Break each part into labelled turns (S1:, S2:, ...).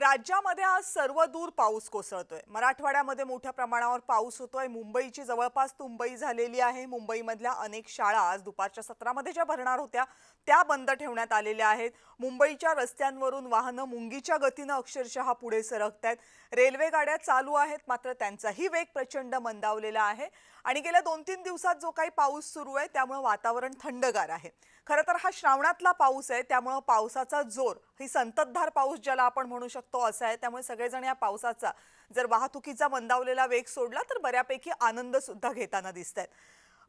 S1: राज्यामध्ये आज सर्वदूर पाऊस कोसळतोय। मराठवाड्यामध्ये मोठ्या प्रमाणावर पाऊस होतोय। मुंबईची जवळपास तुंबई झालेली आहे। मुंबईमधल्या अनेक शाळा आज दुपारच्या सत्रामध्ये ज्या भरणार होत्या त्या बंद ठेवण्यात आलेल्या आहेत। मुंबईच्या रस्त्यांवरून वाहनं मुंगीच्या गतीने अक्षरशः पुढे सरकतायत। रेल्वे गाड्या चालू आहेत, मात्र त्यांचाही वेग प्रचंड मंदावलेला आहे आणि गेल्या 2-3 दिवसात जो काही पाऊस सुरू आहे त्यामुळे वातावरण थंडगार आहे। खरं तर हा श्रावणातला पाऊस आहे, त्यामुळे पावसाचा जोर ही संततधार पाऊस ज्याला आपण म्हणू शकतो असा आहे। त्यामुळे सगळेजण या पावसाचा जर वाहतुकीचा मंदावलेला वेग सोडला तर बऱ्यापैकी आनंद सुद्धा घेताना दिसतात।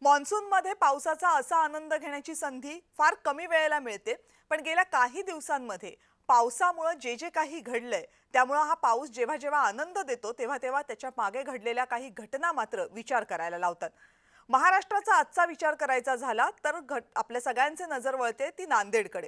S1: मान्सूनमध्ये पावसाचा असा आनंद घेण्याची संधी फार कमी वेळेला मिळते, पण गेल्या काही दिवसांमध्ये पावसामुळे जे काही घडलंय त्यामुळे हा पाऊस जेव्हा जेव्हा आनंद देतो तेव्हा तेव्हा त्याच्या मागे घडलेल्या काही घटना मात्र विचार करायला लावतात। महाराष्ट्राचा आजचा विचार करायचा झाला तर आपल्या सगळ्यांचे नजर वळते ती नांदेडकडे।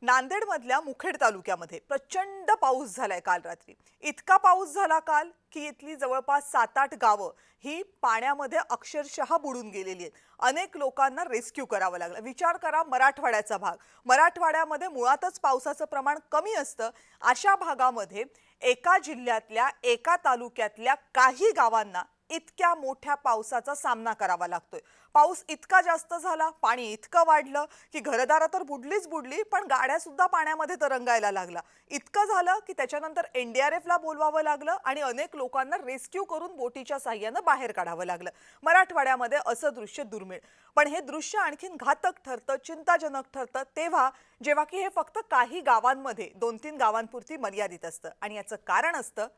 S1: नांदेडमधल्या मुखेड तालुक्यामध्ये प्रचंड पाऊस झालाय काल रात्री। इतका पाऊस झाला काल की इथली जवळपास 7-8 गावं ही पाण्यामध्ये अक्षरशः बुडून गेलेली आहेत। अनेक लोकांना रेस्क्यू करावं लागलं। विचार करा, मराठवाड्याचा भाग, मराठवाड्यामध्ये मुळातच पावसाचं प्रमाण कमी असतं। अशा भागामध्ये एका जिल्ह्यातल्या एका तालुक्यातल्या काही गावांना इतक्या मोठ्या पावसाचा सामना करावा लागतोय। पाऊस इतका जास्त झाला, पाणी इतकं वाढलं की घरदारं तर बुडलीच बुडली, पण गाड्या सुद्धा पाण्यामध्ये तरंगायला लागला। इतकं झालं की त्याच्यानंतर एनडीआरएफला बोलवावं लागलं आणि अनेक लोकांना रेस्क्यू करून बोटीच्या साहाय्याने बाहेर काढावं लागलं। मराठवाड्यामध्ये असं दृश्य दुर्मिळ, पण हे दृश्य आणखीन घातक ठरतं, चिंताजनक ठरतं तेव्हा जेव्हा की हे फक्त काही गावांमध्ये 2-3 गावांपुरती मर्यादित असतं आणि याचं कारण असतं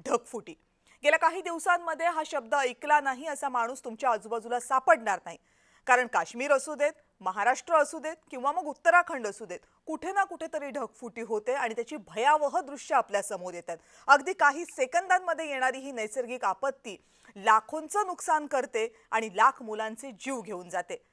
S1: ढगफुटी। गेल्या काही दिवसांमध्ये हा शब्द ऐकला नाही असा माणूस तुमच्या आजूबाजूला सापडणार नाही, कारण काश्मीर असू देत, महाराष्ट्र असू देत किंवा मग उत्तराखंड असू देत, कुठे ना कुठेतरी ढगफुटी होते आणि त्याची भयावह दृश्य आपल्या समोर येतात। अगदी काही सेकंदांमध्ये येणारी ही नैसर्गिक आपत्ती लाखोंचं नुकसान करते आणि लाख मुलांचे जीव घेऊन जाते।